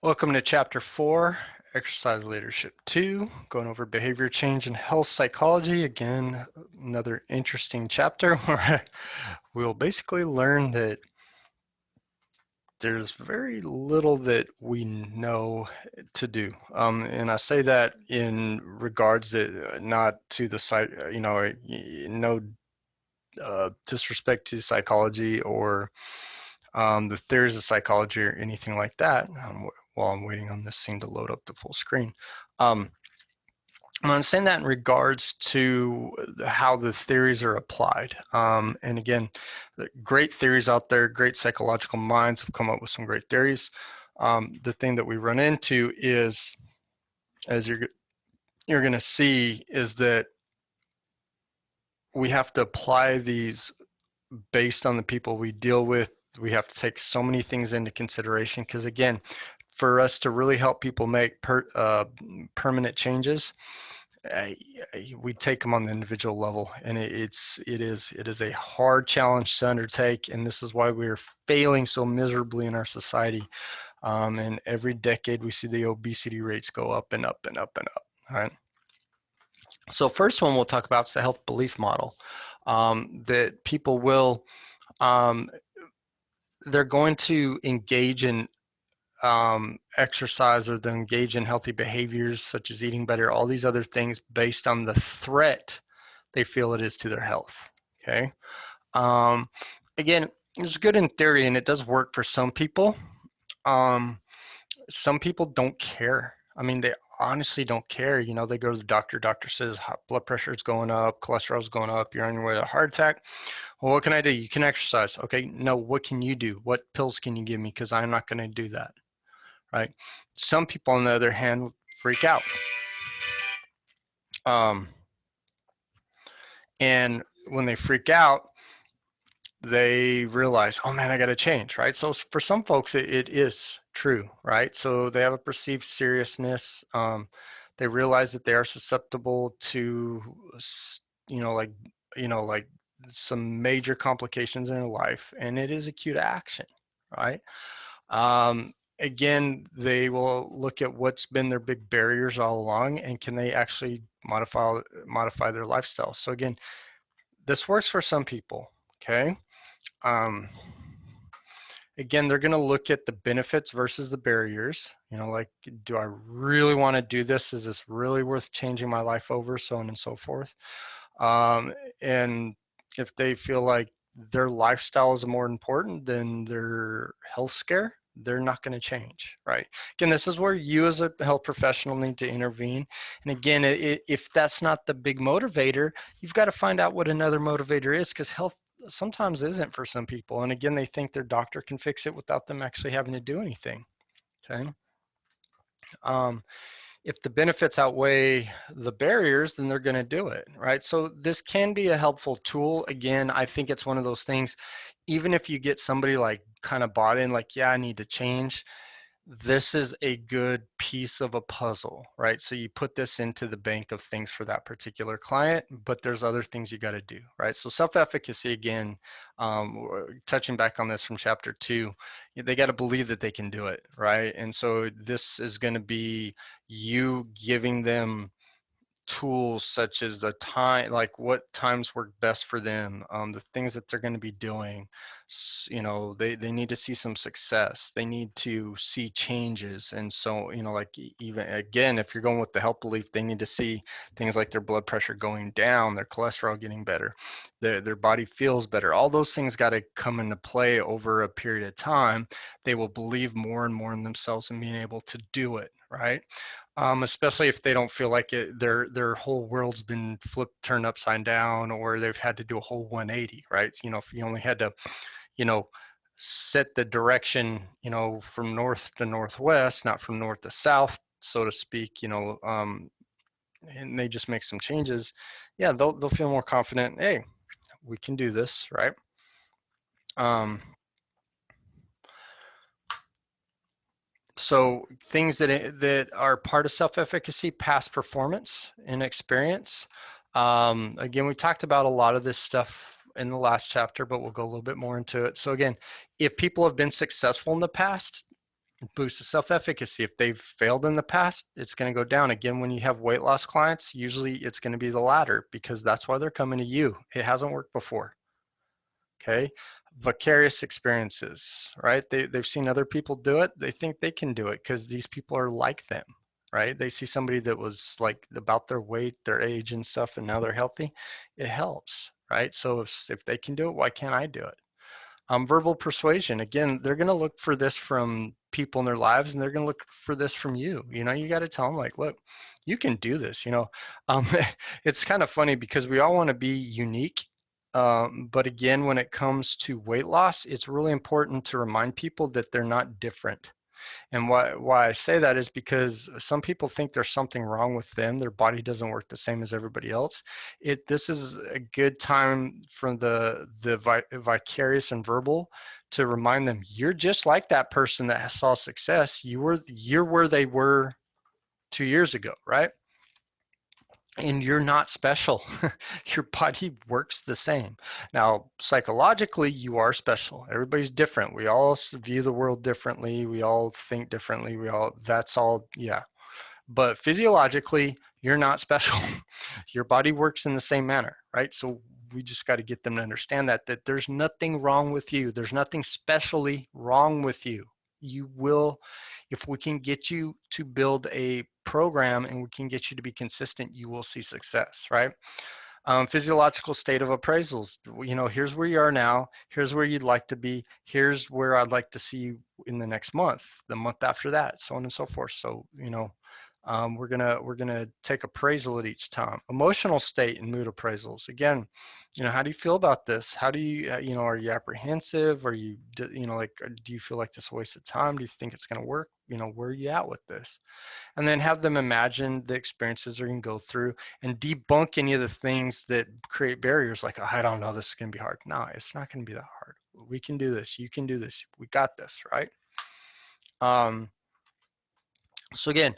Welcome to Chapter 4, Exercise Leadership 2, going over behavior change and health psychology. Again, another interesting chapter where we'll basically learn that there's very little that we know to do. And I say that in regards that not to the no disrespect to psychology or the theories of psychology or anything like that. While I'm waiting on this thing to load up the full screen. I'm saying that in regards to how the theories are applied. And again, great theories out there, great psychological minds have come up with some great theories. The thing that we run into is, as you're going to see, is that we have to apply these based on the people we deal with. We have to take so many things into consideration because, again, for us to really help people make permanent changes, we take them on the individual level, and it is a hard challenge to undertake, and this is why we're failing so miserably in our society. And every decade we see the obesity rates go up and up and up and up. All right. So first one we'll talk about is the health belief model. That people will they're going to engage in exercise, or they engage in healthy behaviors such as eating better, all these other things based on the threat they feel it is to their health. Okay. Again, it's good in theory and it does work for some people. Some people don't care. I mean, they honestly don't care. You know, they go to the doctor says blood pressure is going up, cholesterol is going up, you're on your way to a heart attack. Well, what can I do? You can exercise. Okay, no, what can you do? What pills can you give me? Because I'm not going to do that. Right. Some people, on the other hand, freak out. And when they freak out, they realize, oh man, I got to change, right? So for some folks, it is true, right? So they have a perceived seriousness. They realize that they are susceptible to, like some major complications in their life, and it is acute action, right? Again, they will look at what's been their big barriers all along, and can they actually modify their lifestyle. So again, this works for some people. Okay. Again, they're going to look at the benefits versus the barriers. You know, like, do I really want to do this? Is this really worth changing my life over? So on and so forth. And if they feel like their lifestyle is more important than their health scare, they're not going to change, right? Again, this is where you as a health professional need to intervene. And again, if that's not the big motivator, you've got to find out what another motivator is, because health sometimes isn't for some people. And again, they think their doctor can fix it without them actually having to do anything. Okay. If the benefits outweigh the barriers, then they're going to do it, right? So this can be a helpful tool. Again, I think it's one of those things, even if you get somebody like kind of bought in, like, yeah, I need to change, this is a good piece of a puzzle, right? So you put this into the bank of things for that particular client, but there's other things you got to do, right? So self-efficacy, again, touching back on this from chapter 2, they got to believe that they can do it, right? And so this is going to be you giving them tools such as the time, like what times work best for them, the things that they're going to be doing. You know, they need to see some success, they need to see changes. And so, you know, like, even again, if you're going with the health belief, they need to see things like their blood pressure going down, their cholesterol getting better, their body feels better. All those things got to come into play over a period of time. They will believe more and more in themselves and being able to do it, right? Especially if they don't feel like their whole world's been flipped, turned upside down, or they've had to do a whole 180, right? You know, if you only had to, you know, set the direction, you know, from north to northwest, not from north to south, so to speak, you know, and they just make some changes, yeah, they'll feel more confident. Hey, we can do this, right? So things that are part of self-efficacy: past performance and experience. Again, we talked about a lot of this stuff in the last chapter, but we'll go a little bit more into it. So again, if people have been successful in the past, Boost the self-efficacy. If they've failed in the past, it's going to go down. Again, when you have weight loss clients, usually it's going to be the latter, because that's why they're coming to you. It hasn't worked before. Okay. Vicarious experiences, right? They've seen other people do it. They think they can do it because these people are like them, right? They see somebody that was like about their weight, their age and stuff, and now they're healthy. It helps, right? So if they can do it, why can't I do it? Verbal persuasion, again, they're going to look for this from people in their lives, and they're going to look for this from you. You know, you got to tell them, like, look, you can do this. You know, it's kind of funny because we all want to be unique. But again, when it comes to weight loss, it's really important to remind people that they're not different. And why I say that is because some people think there's something wrong with them. Their body doesn't work the same as everybody else. This is a good time for the vicarious and verbal to remind them, you're just like that person that saw success. You're where they were 2 years ago, right? And you're not special. Your body works the same. Now, psychologically, you are special. Everybody's different. We all view the world differently. We all think differently. That's all, yeah. But physiologically, you're not special. Your body works in the same manner, right? So we just got to get them to understand that there's nothing wrong with you. There's nothing specially wrong with you. You will, if we can get you to build a program and we can get you to be consistent, you will see success, right? Physiological state of appraisals. You know, here's where you are now. Here's where you'd like to be. Here's where I'd like to see you in the next month, the month after that, so on and so forth. So, you know, we're gonna take appraisal at each time. Emotional state and mood appraisals. Again, you know, how do you feel about this? How do you, you know, are you apprehensive? Are you, you know, like, do you feel like this is a waste of time? Do you think it's gonna work? You know, where are you at with this? And then have them imagine the experiences they're going to go through and debunk any of the things that create barriers, like, oh, I don't know, this is going to be hard. No, it's not going to be that hard. We can do this. You can do this. We got this, right? So again,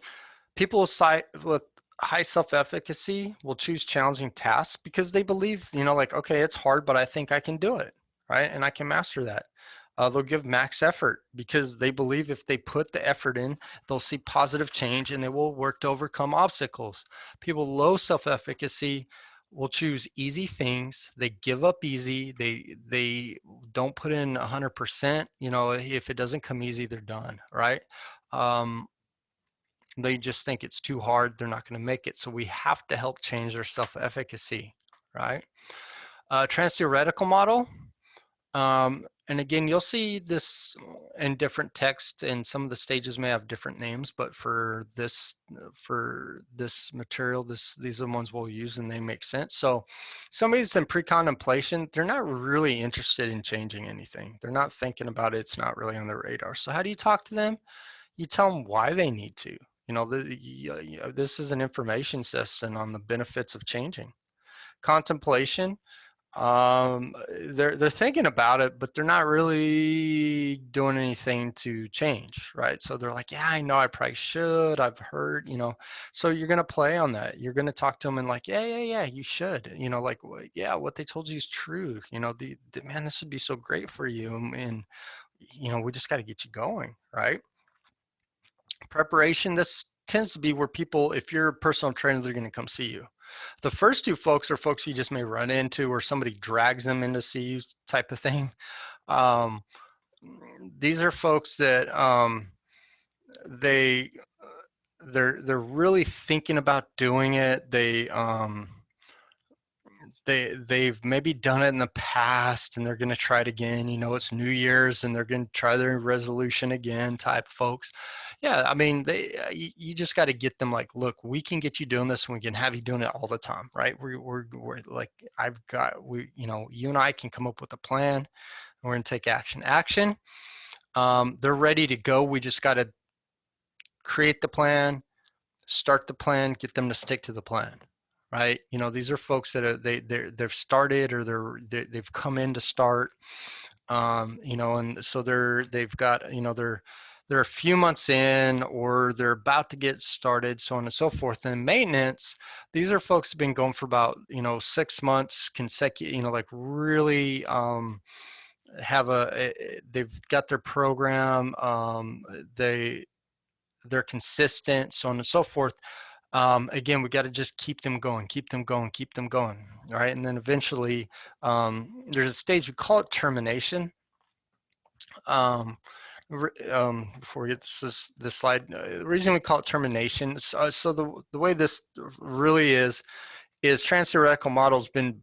people with high self-efficacy will choose challenging tasks because they believe, you know, like, okay, it's hard, but I think I can do it, right? And I can master that. They'll give max effort because they believe if they put the effort in, they'll see positive change and they will work to overcome obstacles. People low self-efficacy will choose easy things. They give up easy. They don't put in 100%. You know, if it doesn't come easy, they're done, right? They just think it's too hard. They're not going to make it. So we have to help change their self-efficacy, right? Trans-theoretical model. And again, you'll see this in different text, and some of the stages may have different names, but for this material, these are the ones we'll use and they make sense. So somebody that's in pre-contemplation, they're not really interested in changing anything. They're not thinking about it. It's not really on their radar. So how do you talk to them? You tell them why they need to. You know, this is an information system on the benefits of changing. Contemplation, they're thinking about it, but they're not really doing anything to change, right? So they're like, yeah, I know I probably should. I've heard, you know. So you're gonna play on that. You're gonna talk to them and like, yeah, you should. You know, like, yeah, what they told you is true. You know, man, this would be so great for you, and you know, we just got to get you going, right? Preparation, this tends to be where people, if you're a personal trainer, they're going to come see you. The first two folks are folks you just may run into or somebody drags them in to see you type of thing. Um, these are folks that they're really thinking about doing it. They've maybe done it in the past and they're going to try it again. You know, it's New Year's and they're going to try their resolution again type folks. Yeah, I mean, you just got to get them like, look, we can get you doing this and we can have you doing it all the time, right? We're like, you know, you and I can come up with a plan and we're going to take action. They're ready to go. We just got to create the plan, start the plan, get them to stick to the plan. Right, you know, these are folks that are they've started or they've come in to start, you know, and so they've got, you know, they're a few months in or they're about to get started, so on and so forth. And maintenance, these are folks who've been going for about, you know, 6 months consecutive, you know, like really have they've got their program, they're consistent, so on and so forth. Again, we got to just keep them going, keep them going, keep them going, right? And then eventually, there's a stage, we call it termination. Before we get this slide, the reason we call it termination, so the way this really is transtheoretical model's been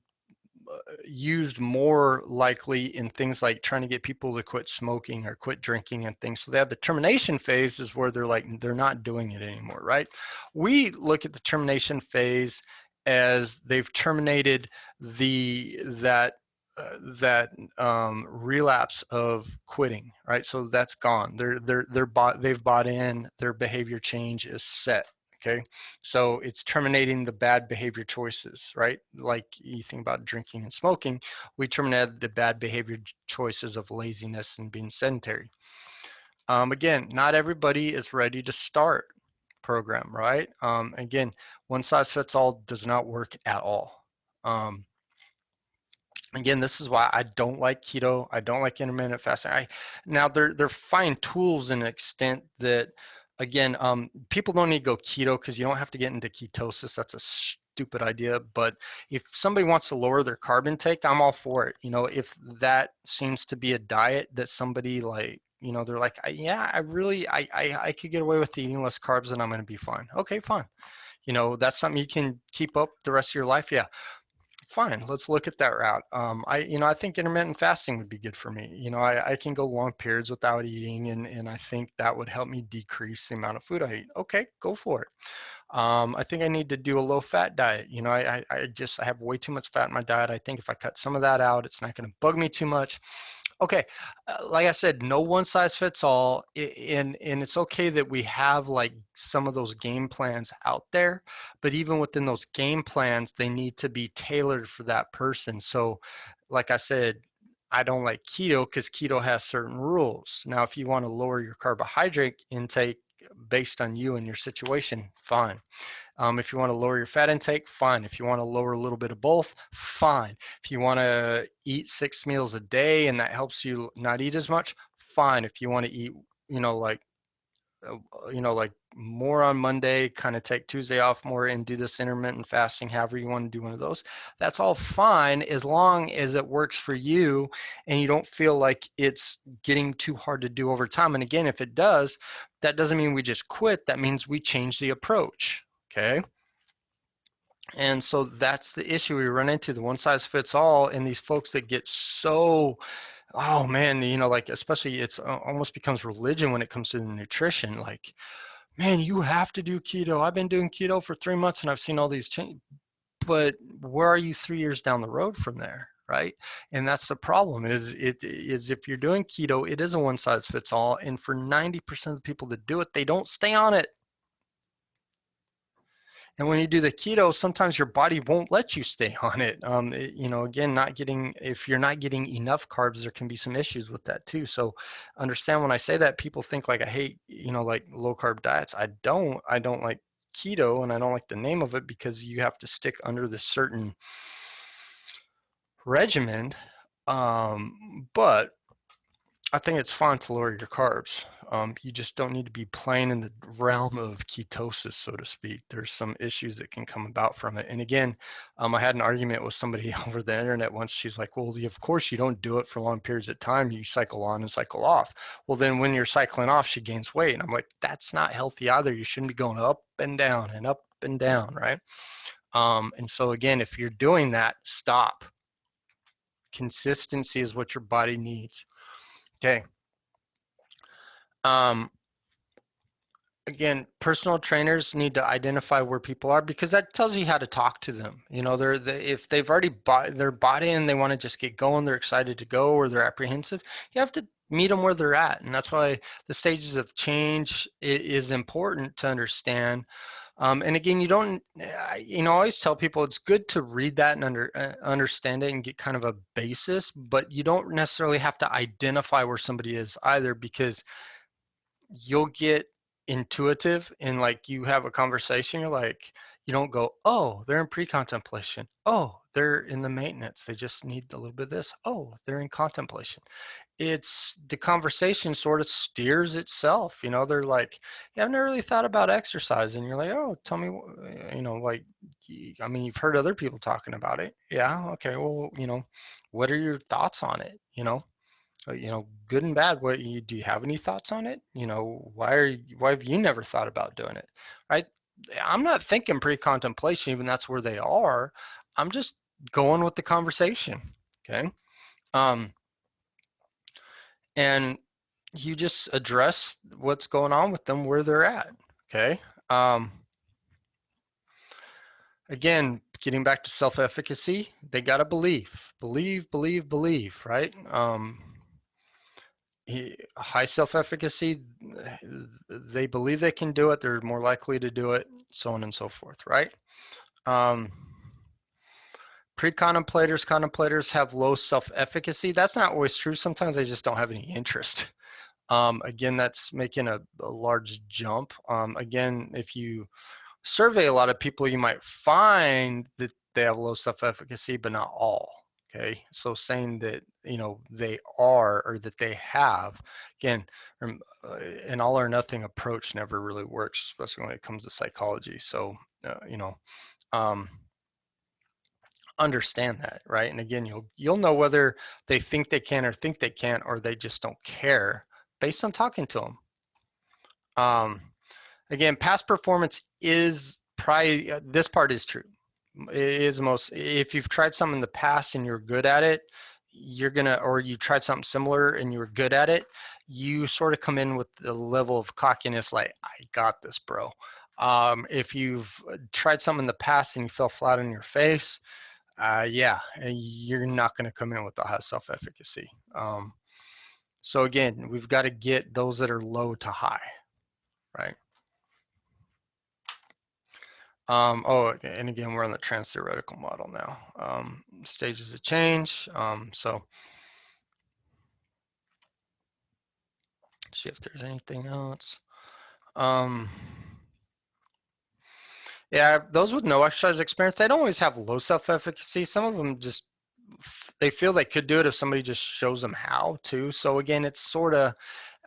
used more likely in things like trying to get people to quit smoking or quit drinking and things. So they have the termination phase is where they're not doing it anymore, right? We look at the termination phase as they've terminated that relapse of quitting, right? So that's gone. They've bought in. Their behavior change is set. Okay, so it's terminating the bad behavior choices, right? Like you think about drinking and smoking, we terminated the bad behavior choices of laziness and being sedentary. Again, not everybody is ready to start program, right? Again, one size fits all does not work at all. Again, this is why I don't like keto. I don't like intermittent fasting. Now they're fine tools in an extent that, again, people don't need to go keto because you don't have to get into ketosis. That's a stupid idea. But if somebody wants to lower their carb intake, I'm all for it. You know, if that seems to be a diet that somebody like, you know, they're like, yeah, I could get away with eating less carbs and I'm going to be fine. Okay, fine. You know, that's something you can keep up the rest of your life. Yeah. Fine, let's look at that route. I think intermittent fasting would be good for me. You know, I can go long periods without eating, and I think that would help me decrease the amount of food I eat. Okay, go for it. I think I need to do a low-fat diet. You know, I have way too much fat in my diet. I think if I cut some of that out, it's not going to bug me too much. Okay, like I said, no one size fits all, and it's okay that we have like some of those game plans out there, but even within those game plans, they need to be tailored for that person. So, like I said, I don't like keto because keto has certain rules. Now, if you want to lower your carbohydrate intake based on you and your situation, fine. If you want to lower your fat intake, fine. If you want to lower a little bit of both, fine. If you want to eat 6 meals a day and that helps you not eat as much, fine. If you want to eat, you know, like like more on Monday, kind of take Tuesday off more and do this intermittent fasting, however you want to do one of those, that's all fine as long as it works for you and you don't feel like it's getting too hard to do over time. And again, if it does, that doesn't mean we just quit. That means we change the approach. Okay. And so that's the issue we run into, the one size fits all, and these folks that get so, oh man, you know, like especially it's almost becomes religion when it comes to the nutrition. Like, man, you have to do keto. I've been doing keto for 3 months and I've seen all these changes. But where are you 3 years down the road from there? Right. And that's the problem is if you're doing keto, it is a one size fits all. And for 90% of the people that do it, they don't stay on it. And when you do the keto, sometimes your body won't let you stay on it. You know, again, if you're not getting enough carbs, there can be some issues with that too. So understand when I say that, people think like I hate, you know, like low carb diets. I don't like keto, and I don't like the name of it because you have to stick under this certain regimen. But I think it's fine to lower your carbs. You just don't need to be playing in the realm of ketosis, so to speak. There's some issues that can come about from it. And again, I had an argument with somebody over the internet once. She's like, well, of course you don't do it for long periods of time. You cycle on and cycle off. Well, then when you're cycling off, she gains weight. And I'm like, that's not healthy either. You shouldn't be going up and down and up and down, right? And so again, if you're doing that, stop. Consistency is what your body needs. Okay. Again, personal trainers need to identify where people are because that tells you how to talk to them. You know, if they've already they're bought in, they want to just get going, they're excited to go, or they're apprehensive, you have to meet them where they're at. And that's why the stages of change is important to understand. And again, you don't, I always tell people it's good to read that and understand it and get kind of a basis, but you don't necessarily have to identify where somebody is either, because you'll get intuitive and like you have a conversation, you're like, you don't go, oh, they're in pre-contemplation. Oh, they're in the maintenance. They just need a little bit of this. Oh, they're in contemplation. It's the conversation sort of steers itself. They're like, yeah, I've never really thought about exercise. And you're like, oh, tell me, like, I mean, you've heard other people talking about it. Yeah. Okay. Well, what are your thoughts on it? Good and bad. Do you have any thoughts on it? Why have you never thought about doing it? Right. I'm not thinking pre-contemplation, even that's where they are. I'm just going with the conversation. Okay. And you just address what's going on with them where they're at. Okay. Again, getting back to self-efficacy, they got to believe, right? High self-efficacy, they believe they can do it. They're more likely to do it, so on and so forth, right? Contemplators have low self-efficacy. That's not always true. Sometimes they just don't have any interest. Again, that's making a large jump. Again, if you survey a lot of people, you might find that they have low self-efficacy, but not all. Okay, so saying that they are or that they have, again, an all or nothing approach never really works, especially when it comes to psychology. So understand that, right? And again, you'll know whether they think they can or think they can't, or they just don't care based on talking to them. Again, past performance is probably, this part is true. It is if you've tried something in the past and you're good at it, or you tried something similar and you're good at it, you sort of come in with the level of cockiness, like, I got this, bro. If you've tried something in the past and you fell flat on your face, yeah, you're not going to come in with the high self-efficacy. So again, we've got to get those that are low to high, right? And again, we're on the trans-theoretical model now. Stages of change. So see if there's anything else. Yeah, those with no exercise experience, they don't always have low self-efficacy. Some of them just, they feel they could do it if somebody just shows them how to. So again, it's sort of,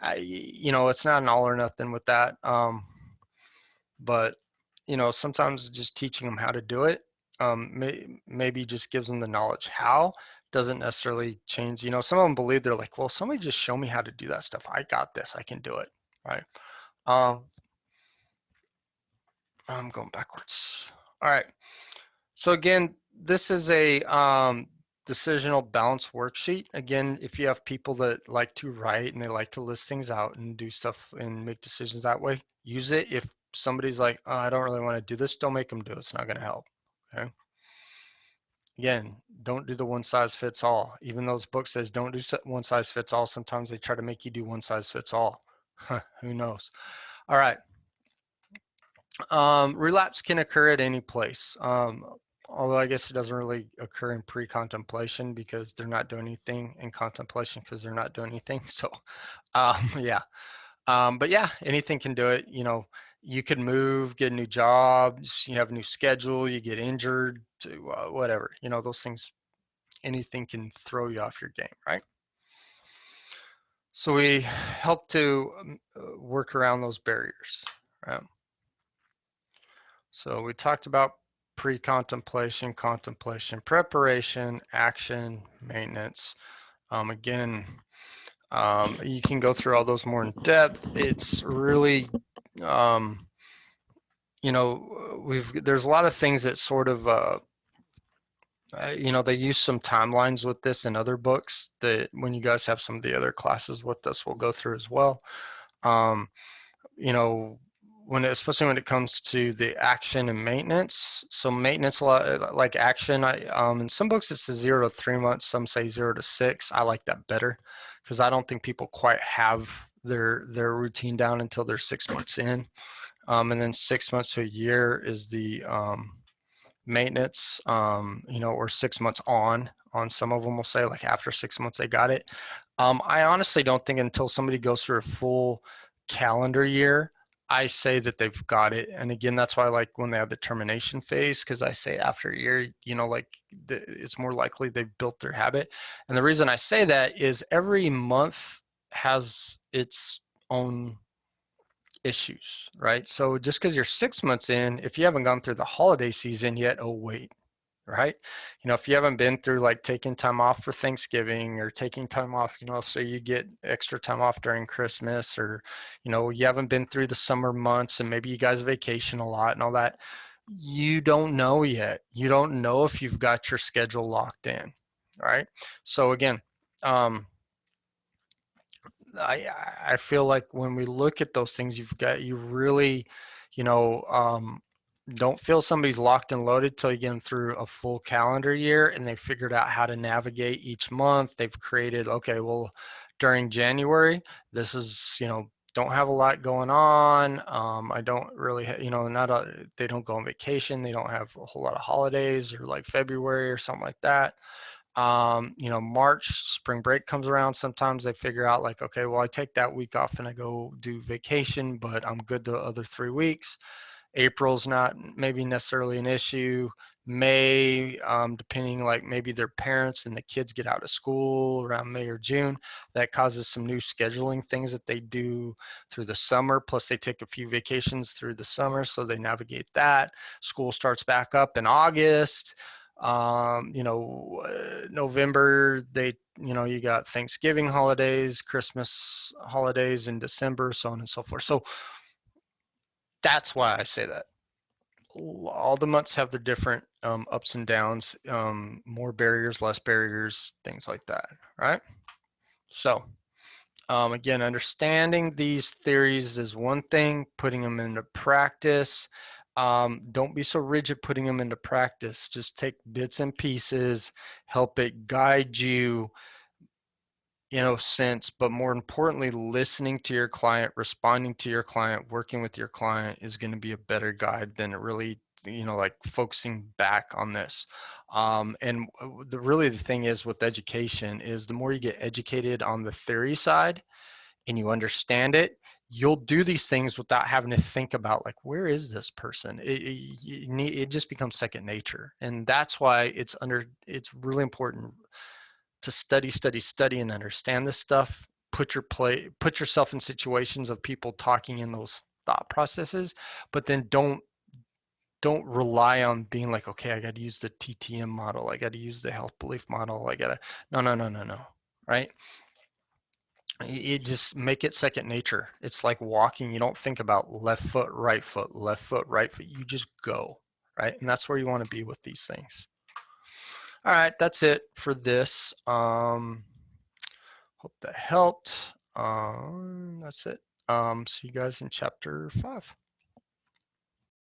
it's not an all or nothing with that. But sometimes just teaching them how to do it, maybe just gives them the knowledge how, doesn't necessarily change. Some of them believe, they're like, well, somebody just show me how to do that stuff. I got this, I can do it, right? I'm going backwards. All right. So again, this is a decisional balance worksheet. Again, if you have people that like to write and they like to list things out and do stuff and make decisions that way, use it. If somebody's like, oh, I don't really want to do this, don't make them do it. It's not going to help. Okay. Again, don't do the one size fits all. Even though this book says don't do one size fits all, sometimes they try to make you do one size fits all. Who knows? All right. Relapse can occur at any place. Although I guess it doesn't really occur in pre-contemplation because they're not doing anything, in contemplation because they're not doing anything. So yeah. But yeah, anything can do it. You could move, get a new job, you have a new schedule, you get injured, whatever. Those things, anything can throw you off your game, right? So we help to work around those barriers, right? So we talked about pre-contemplation, contemplation, preparation, action, maintenance. Again, you can go through all those more in depth. It's really, there's a lot of things that sort of, they use some timelines with this in other books that when you guys have some of the other classes with us, we'll go through as well. Especially when it comes to the action and maintenance. So maintenance, like action, in some books it says 0 to 3 months. Some say 0 to 6. I like that better because I don't think people quite have their routine down until they're 6 months in. And then 6 months to a year is the maintenance, or 6 months on some of them will say, like after 6 months they got it. I honestly don't think until somebody goes through a full calendar year, I say that they've got it. And again, that's why I like when they have the termination phase, because I say after a year, you know, like it's more likely they've built their habit. And the reason I say that is every month has its own issues, right? So just because you're 6 months in, if you haven't gone through the holiday season yet, oh wait, right? You know, if you haven't been through like taking time off for Thanksgiving or taking time off, you know, so you get extra time off during Christmas, or, you know, you haven't been through the summer months and maybe you guys vacation a lot and all that, you don't know yet. You don't know if you've got your schedule locked in, right? So again, I feel like when we look at those things, you really, you know, don't feel somebody's locked and loaded till you get them through a full calendar year and they figured out how to navigate each month. They've created, okay, well, during January, this is, you know, don't have a lot going on. I don't really, you know, they don't go on vacation. They don't have a whole lot of holidays, or like February or something like that. You know, March, spring break comes around. Sometimes they figure out like, okay, well, I take that week off and I go do vacation, but I'm good the other 3 weeks. April's not maybe necessarily an issue. May, depending, like maybe their parents and the kids get out of school around May or June, that causes some new scheduling things that they do through the summer. Plus they take a few vacations through the summer, so they navigate that. School starts back up in August. You know, November, you know, you got Thanksgiving holidays, Christmas holidays in December, so on and so forth. So that's why I say that. All the months have the different ups and downs, more barriers, less barriers, things like that, right? So again, understanding these theories is one thing, putting them into practice. Don't be so rigid putting them into practice. Just take bits and pieces, help it guide you, you know, sense, but more importantly, listening to your client, responding to your client, working with your client is going to be a better guide than it really, you know, like focusing back on this. And the thing is with education is the more you get educated on the theory side and you understand it, you'll do these things without having to think about like, where is this person? It just becomes second nature. And that's why it's really important to study and understand this stuff. Put yourself in situations of people talking in those thought processes, but then don't rely on being like, okay, I got to use the TTM model, I got to use the health belief model, I got to no, right? It just make it second nature. It's like walking. You don't think about left foot, left foot, right foot. You just go, right? And that's where you want to be with these things. All right, that's it for this. Hope that helped. That's it. See you guys in chapter 5.